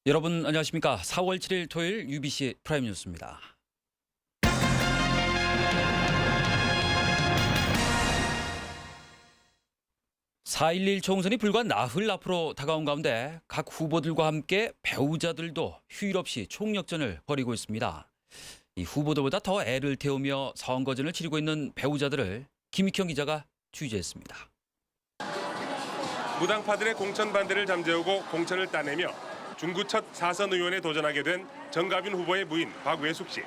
여러분 안녕하십니까? 4월 7일 토요일 UBC 프라임 뉴스입니다. (4.11) 총선이 불과 나흘 앞으로 다가온 가운데 각 후보들과 함께 배우자들도 휴일 없이 총력전을 벌이고 있습니다. 이 후보들보다 더 애를 태우며 선거전을 치르고 있는 배우자들을 김익형 기자가 취재했습니다. 무당파들의 공천 반대를 잠재우고 공천을 따내며 중구 첫 4선 의원에 도전하게 된 정가빈 후보의 부인 박외숙 씨.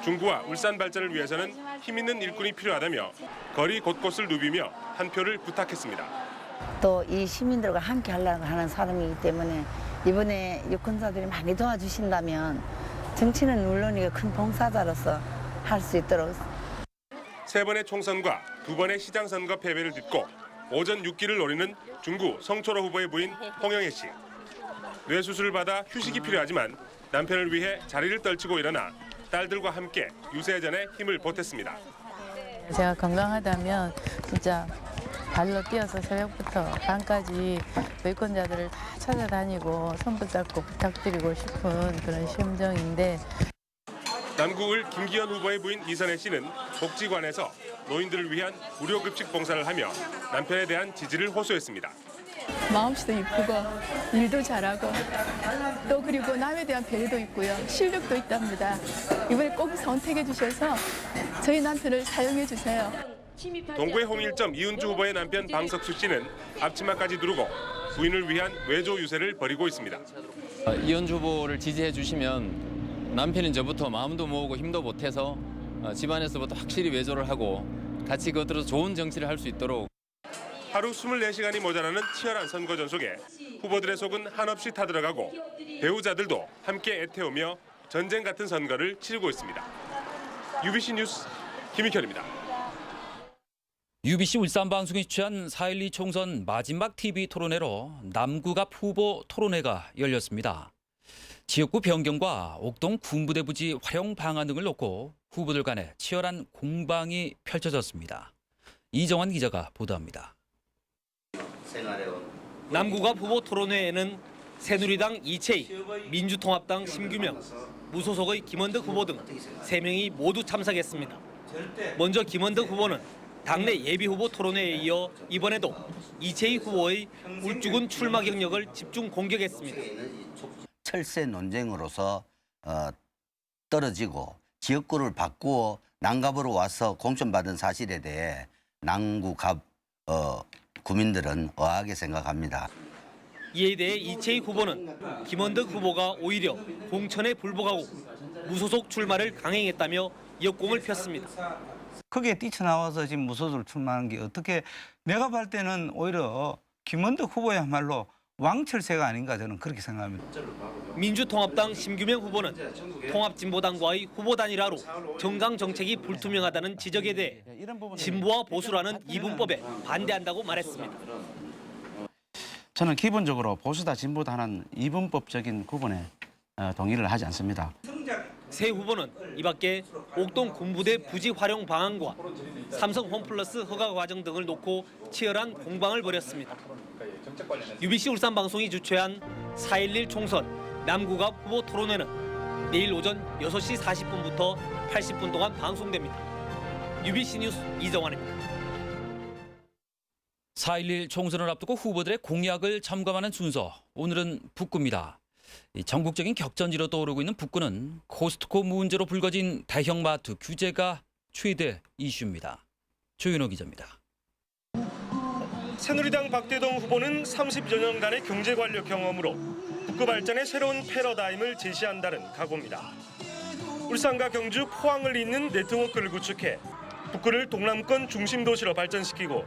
중구와 울산 발전을 위해서는 힘 있는 일꾼이 필요하다며 거리 곳곳을 누비며 한 표를 부탁했습니다. 또 이 시민들과 함께 하려고 하는 사람이기 때문에 이번에 유권자들이 많이 도와주신다면 정치는 물론이고 큰 봉사자로서 할 수 있도록. 3번의 총선과 2번의 시장 선거 패배를 딛고 오전 6기를 노리는 중구 성초로 후보의 부인 홍영애 씨. 뇌수술을 받아 휴식이 필요하지만 남편을 위해 자리를 떨치고 일어나 딸들과 함께 유세전에 힘을 보탰습니다. 제가 건강하다면 진짜 발로 뛰어서 새벽부터 밤까지 유권자들을 다 찾아다니고 손 붙잡고 부탁드리고 싶은 그런 심정인데, 남구을 김기현 후보의 부인 이선혜 씨는 복지관에서 노인들을 위한 무료급식 봉사를 하며 남편에 대한 지지를 호소했습니다. 마음씨도 이쁘고 일도 잘하고 또 그리고 남에 대한 배려도 있고요. 실력도 있답니다. 이번에 꼭 선택해 주셔서 저희 남편을 사용해 주세요. 동구의 홍일점 이은주 후보의 남편 방석수 씨는 앞치마까지 두르고 부인을 위한 외조 유세를 벌이고 있습니다. 이은주 후보를 지지해 주시면 남편인 저부터 마음도 모으고 힘도 보태서 집안에서부터 확실히 외조를 하고 같이 그것들로 좋은 정치를 할 수 있도록. 하루 24시간이 모자라는 치열한 선거전 속에 후보들의 속은 한없이 타들어가고 배우자들도 함께 애태우며 전쟁 같은 선거를 치르고 있습니다. UBC 뉴스 김익현입니다. UBC 울산 방송이 취한 4.12 총선 마지막 TV 토론회로 남구갑 후보 토론회가 열렸습니다. 지역구 변경과 옥동 군부대 부지 활용 방안 등을 놓고 후보들 간에 치열한 공방이 펼쳐졌습니다. 이정환 기자가 보도합니다. 남구갑 후보 토론회에는 새누리당 이채희, 민주통합당 심규명, 무소속의 김원덕 후보 등 3명이 모두 참석했습니다. 먼저 김원덕 후보는 당내 예비후보 토론회에 이어 이번에도 이채희 후보의 울주군 출마 경력을 집중 공격했습니다. 철새 논쟁으로서 떨어지고 지역구를 바꾸어 남갑으로 와서 공천받은 사실에 대해 남구갑 구민들은 의아하게 생각합니다. 이에 대해 이채희 후보는 김원덕 후보가 오히려 공천에 불복하고 무소속 출마를 강행했다며 역공을 폈습니다. 거기에 뛰쳐나와서 지금 무소속을 출마하는 게 어떻게, 내가 볼 때는 오히려 김원덕 후보야말로 왕철새가 아닌가 저는 그렇게 생각합니다. 민주통합당 심규명 후보는 통합진보당과의 후보 단일화로 정강 정책이 불투명하다는 지적에 대해 진보와 보수라는 이분법에 반대한다고 말했습니다. 저는 기본적으로 보수다 진보다는 이분법적인 구분에 동의를 하지 않습니다. 새 후보는 이 밖에 옥동 군부대 부지 활용 방안과 삼성 홈플러스 허가 과정 등을 놓고 치열한 공방을 벌였습니다. UBC 울산 방송이 주최한 4.11 총선 남구갑 후보 토론회는 내일 오전 6시 40분부터 80분 동안 방송됩니다. UBC 뉴스 이정환입니다. 4.11 총선을 앞두고 후보들의 공약을 점검하는 순서, 오늘은 북구입니다. 전국적인 격전지로 떠오르고 있는 북구는 코스트코 문제로 불거진 대형마트 규제가 최대 이슈입니다. 조윤호 기자입니다. 새누리당 박대동 후보는 30여 년간의 경제 관료 경험으로 북구 발전의 새로운 패러다임을 제시한다는 각오입니다. 울산과 경주, 포항을 잇는 네트워크를 구축해 북구를 동남권 중심 도시로 발전시키고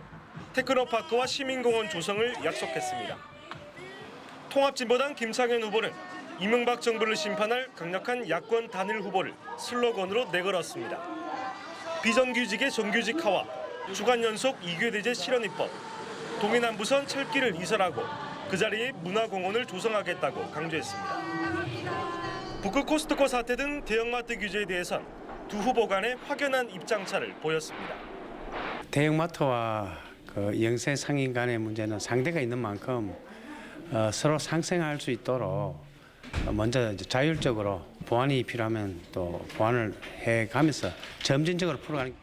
테크노파크와 시민공원 조성을 약속했습니다. 통합진보당 김창현 후보는 이명박 정부를 심판할 강력한 야권 단일 후보를 슬로건으로 내걸었습니다. 비정규직의 정규직화와 주간 연속 2교 대제 실현 입법, 동해남부선 철길을 이설하고 그 자리에 문화공원을 조성하겠다고 강조했습니다. 북구 코스트코 사태 등 대형마트 규제에 대해선 두 후보 간의 확연한 입장차를 보였습니다. 대형마트와 이영세 상인 간의 문제는 상대가 있는 만큼 서로 상생할 수 있도록 먼저 이제 자율적으로 보완이 필요하면 또 보완을 해가면서 점진적으로 풀어가는.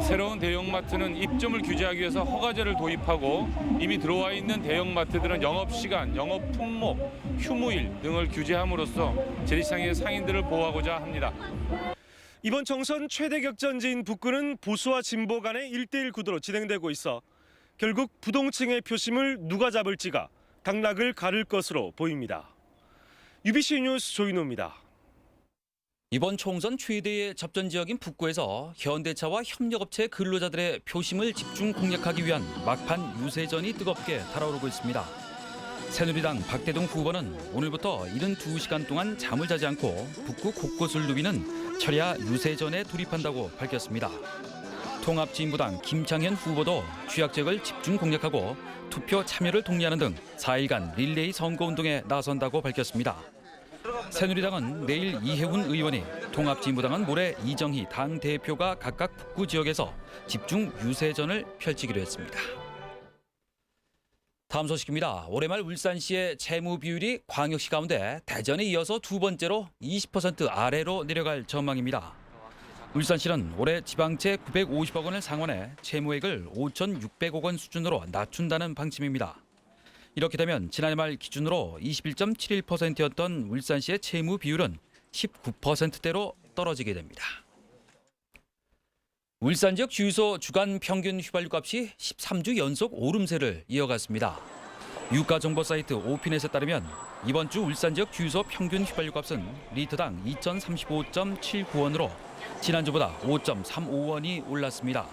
새로운 대형마트는 입점을 규제하기 위해서 허가제를 도입하고 이미 들어와 있는 대형마트들은 영업시간, 영업 품목, 휴무일 등을 규제함으로써 재래시장의 상인들을 보호하고자 합니다. 이번 총선 최대 격전지인 북구는 보수와 진보 간의 1대1 구도로 진행되고 있어 결국 부동층의 표심을 누가 잡을지가 당락을 가를 것으로 보입니다. UBC 뉴스 조인호입니다. 이번 총선 최대의 접전 지역인 북구에서 현대차와 협력업체 근로자들의 표심을 집중 공략하기 위한 막판 유세전이 뜨겁게 달아오르고 있습니다. 새누리당 박대동 후보는 오늘부터 72시간 동안 잠을 자지 않고 북구 곳곳을 누비는 철야 유세전에 돌입한다고 밝혔습니다. 통합진보당 김창현 후보도 취약 지역을 집중 공략하고 투표 참여를 독려하는 등 4일간 릴레이 선거운동에 나선다고 밝혔습니다. 새누리당은 내일 이해훈 의원이, 통합진보당은 모레 이정희 당대표가 각각 북구 지역에서 집중 유세전을 펼치기로 했습니다. 다음 소식입니다. 올해 말 울산시의 채무 비율이 광역시 가운데 대전에 이어서 두 번째로 20% 아래로 내려갈 전망입니다. 울산시는 올해 지방채 950억 원을 상환해 채무액을 5,600억 원 수준으로 낮춘다는 방침입니다. 이렇게 되면 지난해 말 기준으로 21.71%였던 울산시의 채무 비율은 19%대로 떨어지게 됩니다. 울산 지역 주유소 주간 평균 휘발유 값이 13주 연속 오름세를 이어갔습니다. 유가정보 사이트 오피넷에 따르면 이번 주 울산 지역 주유소 평균 휘발유 값은 리터당 2,035.79원으로 지난주보다 5.35원이 올랐습니다.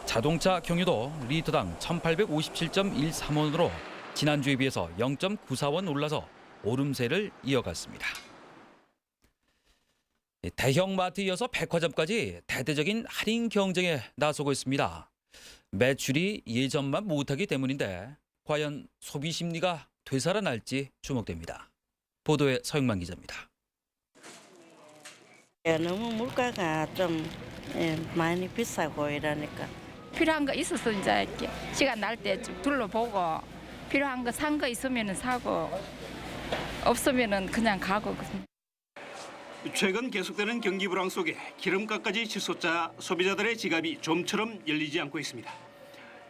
자동차 경유도 리터당 1,857.13원으로 지난주에 비해서 0.94원 올라서 오름세를 이어갔습니다. 대형마트에 이어서 백화점까지 대대적인 할인 경쟁에 나서고 있습니다. 매출이 예전만 못하기 때문인데 과연 소비 심리가 되살아날지 주목됩니다. 보도에 서영만 기자입니다. 너무 물가가 좀 많이 비싸고 이러니까 필요한 거 있어서 이제 이렇게 시간 날 때 좀 둘러보고 필요한 거 산 거 있으면 사고 없으면 그냥 가고. 최근 계속되는 경기 불황 속에 기름값까지 치솟자 소비자들의 지갑이 좀처럼 열리지 않고 있습니다.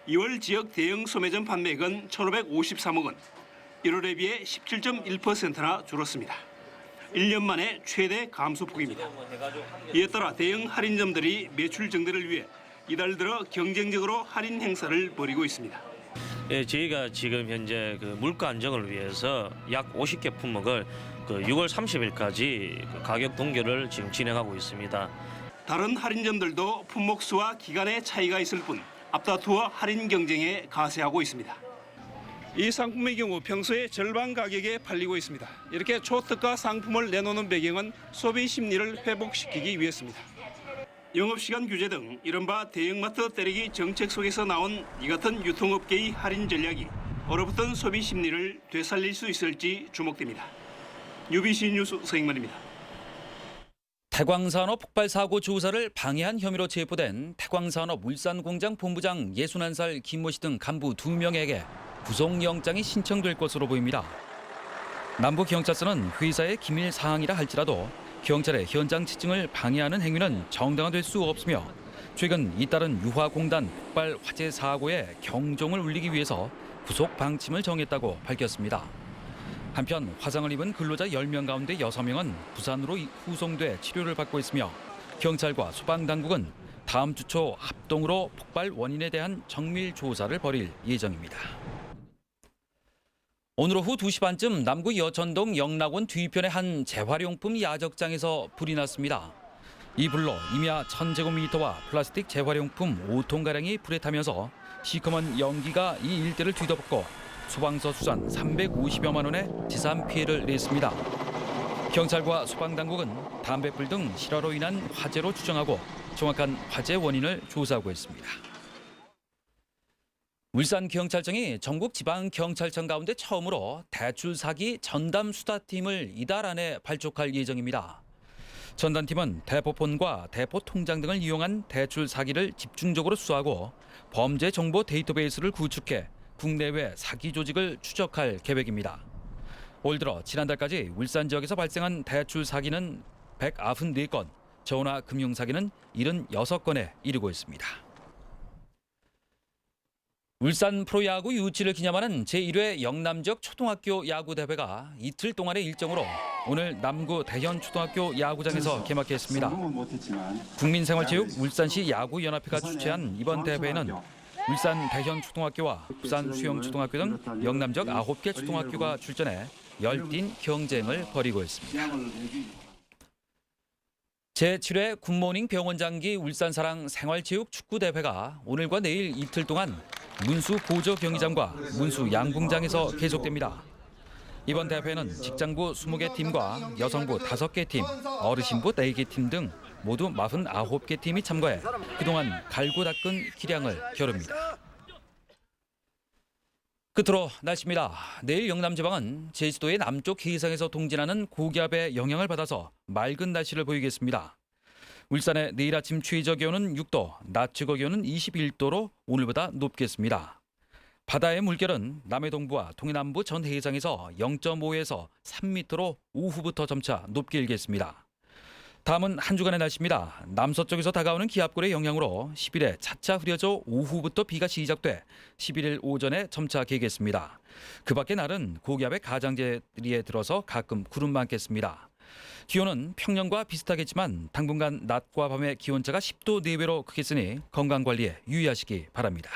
2월 지역 대형 소매점 판매액은 1,553억 원, 1월에 비해 17.1%나 줄었습니다. 1년 만에 최대 감소폭입니다. 이에 따라 대형 할인점들이 매출 증대를 위해 이달 들어 경쟁적으로 할인 행사를 벌이고 있습니다. 예, 저희가 지금 현재 물가 안정을 위해서 약 50개 품목을 6월 30일까지 가격 동결을 지금 진행하고 있습니다. 다른 할인점들도 품목 수와 기간의 차이가 있을 뿐 앞다투어 할인 경쟁에 가세하고 있습니다. 이 상품의 경우 평소에 절반 가격에 팔리고 있습니다. 이렇게 초특가 상품을 내놓는 배경은 소비 심리를 회복시키기 위해서입니다. 영업시간 규제 등 이른바 대형마트 때리기 정책 속에서 나온 이 같은 유통업계의 할인 전략이 얼어붙은 소비 심리를 되살릴 수 있을지 주목됩니다. UBC 뉴스 서영만입니다. 태광산업 폭발 사고 조사를 방해한 혐의로 체포된 태광산업 울산공장 본부장 61살 김모 씨 등 간부 2명에게 구속영장이 신청될 것으로 보입니다. 남부경찰서는 회사의 기밀 사항이라 할지라도 경찰의 현장 지증을 방해하는 행위는 정당화될 수 없으며 최근 잇따른 유화공단 폭발 화재 사고에 경종을 울리기 위해서 구속 방침을 정했다고 밝혔습니다. 한편 화상을 입은 근로자 10명 가운데 6명은 부산으로 후송돼 치료를 받고 있으며 경찰과 소방당국은 다음 주 초 합동으로 폭발 원인에 대한 정밀 조사를 벌일 예정입니다. 오늘 오후 2시 반쯤 남구 여천동 영락원 뒤편의 한 재활용품 야적장에서 불이 났습니다. 이 불로 임야 1000제곱미터와 플라스틱 재활용품 5톤가량이 불에 타면서 시커먼 연기가 이 일대를 뒤덮었고 소방서 수산 350여만 원의 재산 피해를 냈습니다. 경찰과 소방당국은 담뱃불 등 실화로 인한 화재로 추정하고 정확한 화재 원인을 조사하고 있습니다. 울산경찰청이 전국 지방경찰청 가운데 처음으로 대출 사기 전담 수사팀을 이달 안에 발족할 예정입니다. 전담팀은 대포폰과 대포통장 등을 이용한 대출 사기를 집중적으로 수사하고 범죄 정보 데이터베이스를 구축해 국내외 사기 조직을 추적할 계획입니다. 올 들어 지난달까지 울산 지역에서 발생한 대출 사기는 194건, 전화 금융 사기는 76건에 이르고 있습니다. 울산 프로야구 유치를 기념하는 제1회 영남지역 초등학교 야구 대회가 이틀 동안의 일정으로 오늘 남구 대현초등학교 야구장에서 개막했습니다. 국민생활체육 울산시 야구연합회가 주최한 이번 대회에는 울산 대현초등학교와 부산 수영초등학교 등 영남지역 9개 초등학교가 출전해 열띤 경쟁을 벌이고 있습니다. 제7회 굿모닝 병원장기 울산사랑 생활체육 축구대회가 오늘과 내일 이틀 동안 문수 보조 경기장과 문수 양궁장에서 계속됩니다. 이번 대회는 직장부 20개 팀과 여성부 5개 팀, 어르신부 4개 팀 등 모두 49개 팀이 참가해 그동안 갈고 닦은 기량을 겨룹니다. 끝으로 날씨입니다. 내일 영남지방은 제주도의 남쪽 해상에서 동진하는 고기압의 영향을 받아서 맑은 날씨를 보이겠습니다. 울산의 내일 아침 최저 기온은 6도, 낮 최고 기온은 21도로 오늘보다 높겠습니다. 바다의 물결은 남해 동부와 동해남부 전 해상에서 0.5에서 3m로 오후부터 점차 높게 일겠습니다. 다음은 한 주간의 날씨입니다. 남서쪽에서 다가오는 기압골의 영향으로 10일에 차차 흐려져 오후부터 비가 시작돼 11일 오전에 점차 개겠습니다. 그 밖의 날은 고기압의 가장자리에 들어서 가끔 구름 많겠습니다. 기온은 평년과 비슷하겠지만 당분간 낮과 밤의 기온차가 10도 내외로 크겠으니 건강관리에 유의하시기 바랍니다.